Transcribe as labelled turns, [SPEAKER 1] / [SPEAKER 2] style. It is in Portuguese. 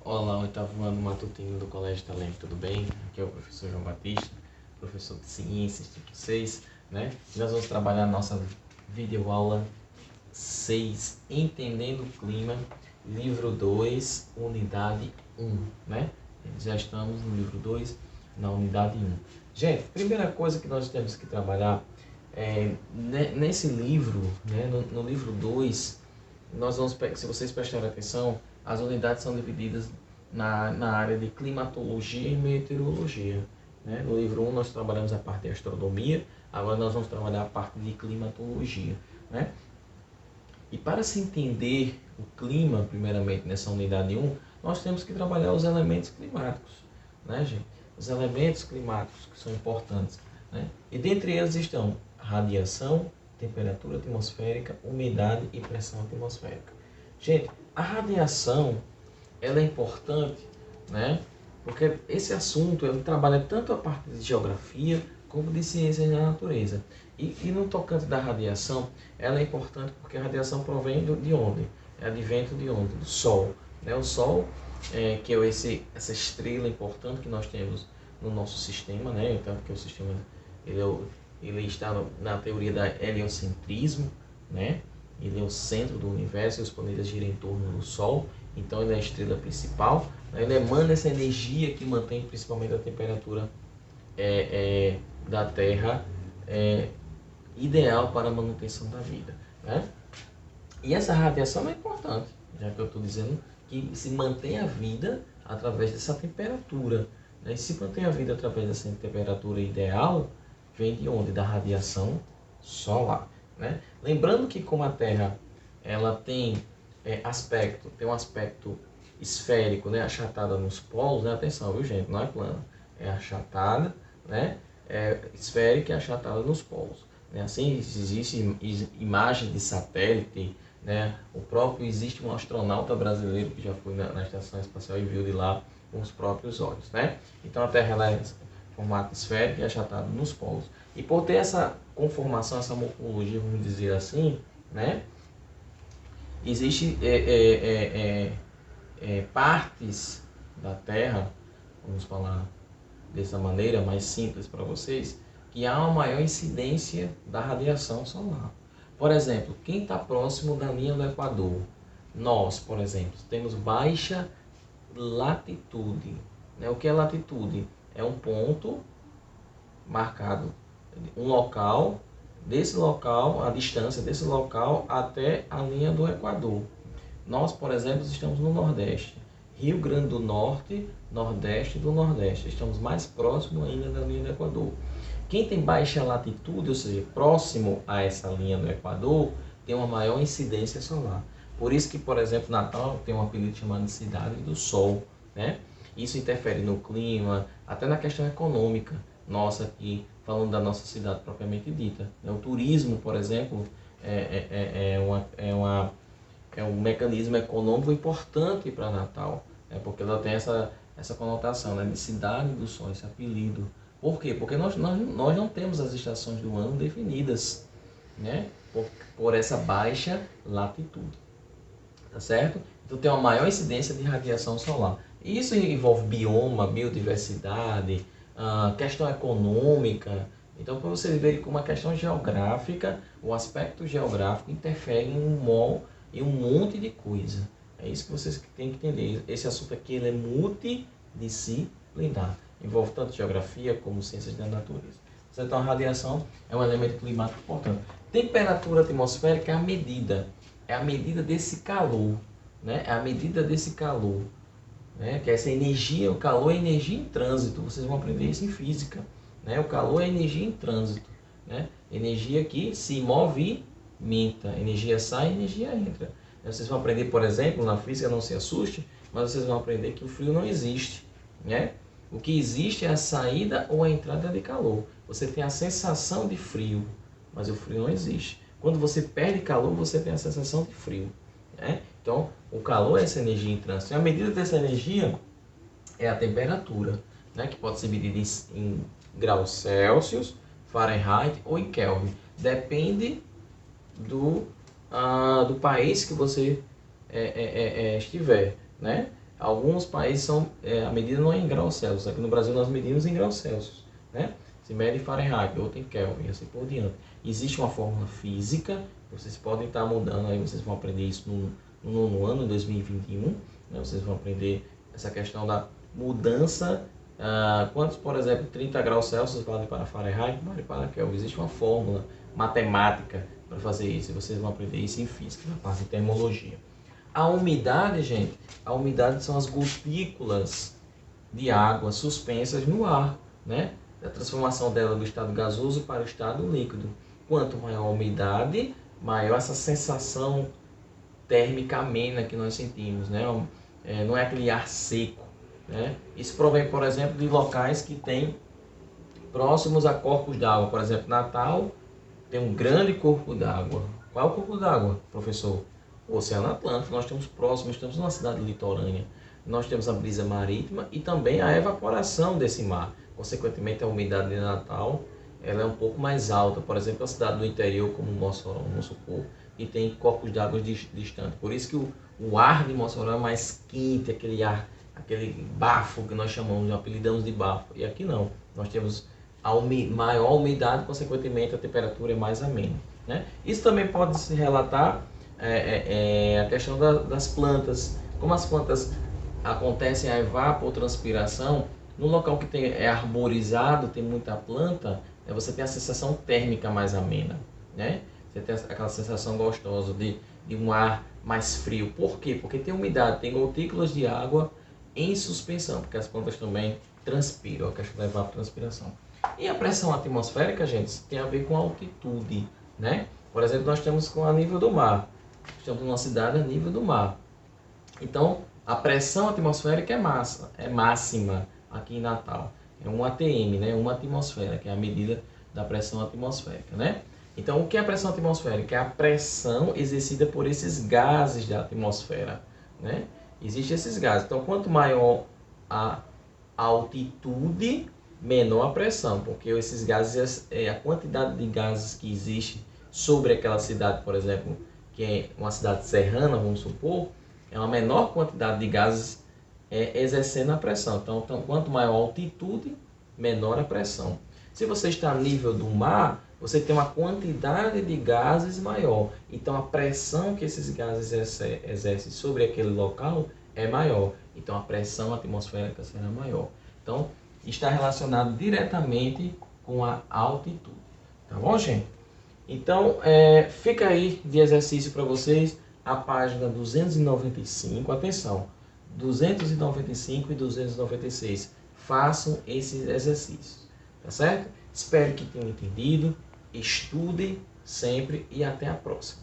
[SPEAKER 1] Olá, oitavo ano matutino do Colégio Talento, tudo bem? Aqui é o professor João Batista, professor de Ciências, tipo 6, né? Nós vamos trabalhar a nossa videoaula 6, Entendendo o Clima, livro 2, unidade 1, né? Já estamos no livro 2, na unidade 1. Gente, primeira coisa que nós temos que trabalhar nesse livro, né, no livro 2, nós vamos, se vocês prestarem atenção, as unidades são divididas na área de climatologia e meteorologia. Né? No livro 1 nós trabalhamos a parte de astronomia, agora nós vamos trabalhar a parte de climatologia. Né? E para se entender o clima, primeiramente, nessa unidade 1, nós temos que trabalhar os elementos climáticos. Né, gente? Os elementos climáticos que são importantes. Né? E dentre eles estão radiação, temperatura atmosférica, umidade e pressão atmosférica. Gente, a radiação ela é importante, né? Porque esse assunto ele trabalha tanto a parte de geografia como de ciências da natureza. E no tocante da radiação, ela é importante porque a radiação provém de onde? É advento de onde? Do Sol. Né? O Sol, que é essa estrela importante que nós temos no nosso sistema, né? Então, que o sistema ele está na teoria da heliocentrismo, né? Ele é o centro do universo e os planetas giram em torno do Sol. Então ele é a estrela principal. Ele emana essa energia que mantém principalmente a temperatura da Terra ideal para a manutenção da vida. Né? E essa radiação é importante, já que eu estou dizendo que se mantém a vida através dessa temperatura. Né? E se mantém a vida através dessa temperatura ideal, vem de onde? Da radiação solar. Né? Lembrando que como a Terra ela tem um aspecto esférico, né, achatada nos polos, né, atenção, viu gente, não é plana, é achatada, né, esférica e achatada nos polos. Né? Assim, existe imagem de satélite, né, existe um astronauta brasileiro que já foi na Estação Espacial e viu de lá com os próprios olhos. Né? Então a Terra ela é formato esférico e achatada nos polos. E por ter essa conformação, essa morfologia, vamos dizer assim, né, existe partes da Terra, vamos falar dessa maneira mais simples para vocês, que há uma maior incidência da radiação solar. Por exemplo, quem está próximo da linha do Equador? Nós, por exemplo, temos baixa latitude. Né? O que é latitude? É um ponto marcado, um local, desse local, a distância desse local até a linha do Equador. Nós, por exemplo, estamos no Nordeste. Rio Grande do Norte, Nordeste do Nordeste. Estamos mais próximo ainda da linha do Equador. Quem tem baixa latitude, ou seja, próximo a essa linha do Equador, tem uma maior incidência solar. Por isso que, por exemplo, Natal tem um apelido chamado de Cidade do Sol. Né? Isso interfere no clima, até na questão econômica nossa aqui, falando da nossa cidade propriamente dita. O turismo, por exemplo, é um mecanismo econômico importante para Natal, porque ela tem essa conotação, né, de cidade do sol, esse apelido. Por quê? Porque nós não temos as estações do ano definidas, né, por essa baixa latitude. Tá certo? Então tem uma maior incidência de radiação solar. Isso envolve bioma, biodiversidade, questão econômica. Então, para vocês verem como a questão geográfica, o aspecto geográfico interfere em um monte de coisa. É isso que vocês têm que entender. Esse assunto aqui ele é multidisciplinar. Envolve tanto geografia como ciências da natureza. Então, a radiação é um elemento climático importante. Temperatura atmosférica é a medida desse calor. Né? É a medida desse calor. Né? Que essa energia, o calor é energia em trânsito. Vocês vão aprender isso em física. Né? O calor é energia em trânsito. Né? Energia que se movimenta. Energia sai, energia entra. Vocês vão aprender, por exemplo, na física, não se assuste, mas vocês vão aprender que o frio não existe. Né? O que existe é a saída ou a entrada de calor. Você tem a sensação de frio, mas o frio não existe. Quando você perde calor, você tem a sensação de frio. Né? Então, o calor é essa energia em trânsito. E a medida dessa energia é a temperatura, né? Que pode ser medida em graus Celsius, Fahrenheit ou em Kelvin. Depende do país que você estiver. Né? Alguns países a medida não é em graus Celsius. Aqui no Brasil nós medimos em graus Celsius, né? Se mede em Fahrenheit, outro em Kelvin, assim por diante. Existe uma fórmula física, vocês podem estar mudando, aí vocês vão aprender isso no nono ano, em 2021, né? Vocês vão aprender essa questão da mudança. Quantos, por exemplo, 30 graus Celsius vale para Fahrenheit, vale para Kelvin. Existe uma fórmula matemática para fazer isso, e vocês vão aprender isso em física, na parte de termologia. A umidade, gente, a umidade são as gotículas de água suspensas no ar, né? A transformação dela do estado gasoso para o estado líquido. Quanto maior a umidade, maior essa sensação térmica amena que nós sentimos, né? Não é aquele ar seco, né? Isso provém, por exemplo, de locais que têm próximos a corpos d'água. Por exemplo, Natal tem um grande corpo d'água. Qual é o corpo d'água, professor? O Oceano Atlântico. Nós temos próximos, estamos numa cidade litorânea. Nós temos a brisa marítima e também a evaporação desse mar. Consequentemente, a umidade de Natal ela é um pouco mais alta. Por exemplo, a cidade do interior, como Mossoró, vamos supor, e tem corpos d'água distantes. Por isso que o ar de Mossoró é mais quente, aquele bafo que nós chamamos, apelidamos de bafo. E aqui não. Nós temos maior umidade, consequentemente a temperatura é mais amena, né? Isso também pode se relatar a questão das plantas. Como as plantas acontecem a evapotranspiração, no local que é arborizado, tem muita planta, você tem a sensação térmica mais amena, né? Você tem aquela sensação gostosa de um ar mais frio. Por quê? Porque tem umidade, tem gotículas de água em suspensão, porque as plantas também transpiram, a questão da evapotranspiração. E a pressão atmosférica, gente, tem a ver com a altitude, né? Por exemplo, nós estamos a nível do mar. Estamos numa cidade a nível do mar. Então, a pressão atmosférica é máxima aqui em Natal. É 1 atm, né? 1 atmosfera, que é a medida da pressão atmosférica, né? Então, o que é a pressão atmosférica? É a pressão exercida por esses gases da atmosfera, né? Existem esses gases. Então, quanto maior a altitude, menor a pressão, porque esses gases, a quantidade de gases que existe sobre aquela cidade, por exemplo, que é uma cidade serrana, vamos supor, é uma menor quantidade de gases exercendo a pressão. Então, quanto maior a altitude, menor a pressão. Se você está a nível do mar, você tem uma quantidade de gases maior. Então, a pressão que esses gases exercem sobre aquele local é maior. Então, a pressão atmosférica será maior. Então, está relacionado diretamente com a altitude. Tá bom, gente? Então, fica aí de exercício para vocês a página 295. Atenção, 295 e 296. Façam esses exercícios. Tá certo? Espero que tenham entendido. Estudem sempre e até a próxima.